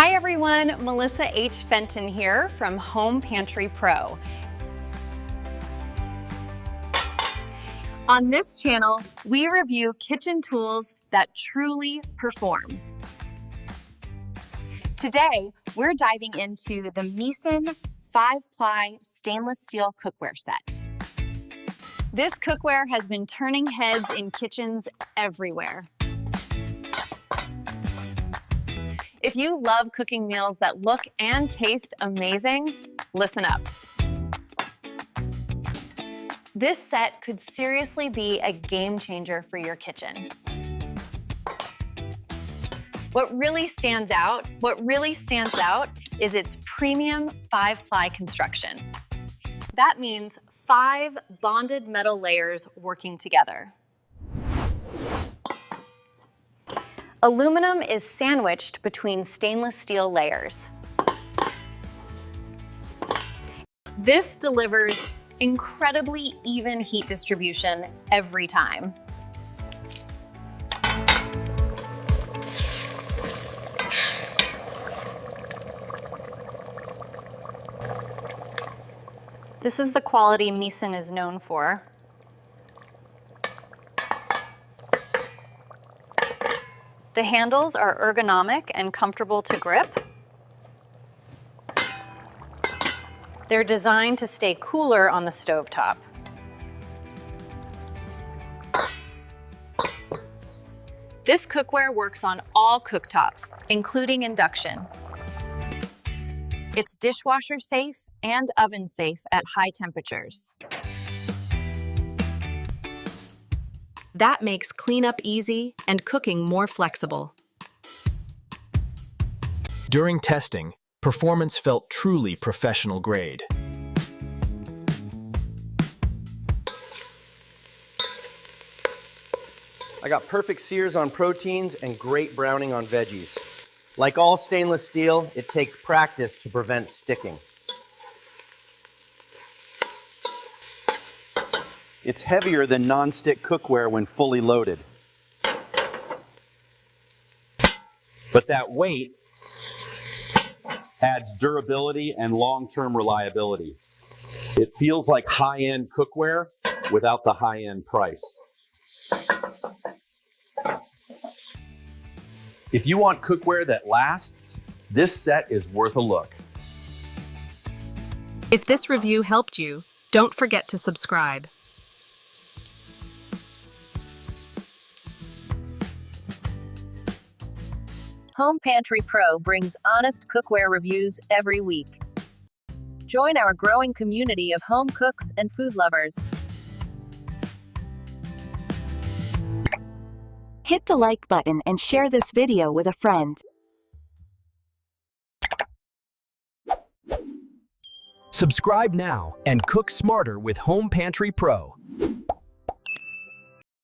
Hi everyone, Melissa H. Fenton here from Homepantrypro. On this channel, we review kitchen tools that truly perform. Today, we're diving into the Misen 5-ply stainless steel cookware set. This cookware has been turning heads in kitchens everywhere. If you love cooking meals that look and taste amazing, listen up. This set could seriously be a game changer for your kitchen. What really stands out is its premium 5-ply construction. That means 5 bonded metal layers working together. Aluminum is sandwiched between stainless steel layers. This delivers incredibly even heat distribution every time. This is the quality Misen is known for. The handles are ergonomic and comfortable to grip. They're designed to stay cooler on the stovetop. This cookware works on all cooktops, including induction. It's dishwasher safe and oven safe at high temperatures. That makes cleanup easy and cooking more flexible. During testing, performance felt truly professional grade. I got perfect sears on proteins and great browning on veggies. Like all stainless steel, it takes practice to prevent sticking. It's heavier than non-stick cookware when fully loaded. But that weight adds durability and long-term reliability. It feels like high-end cookware without the high-end price. If you want cookware that lasts, this set is worth a look. If this review helped you, don't forget to subscribe. Homepantrypro brings honest cookware reviews every week. Join our growing community of home cooks and food lovers. Hit the like button and share this video with a friend. Subscribe now and cook smarter with Homepantrypro.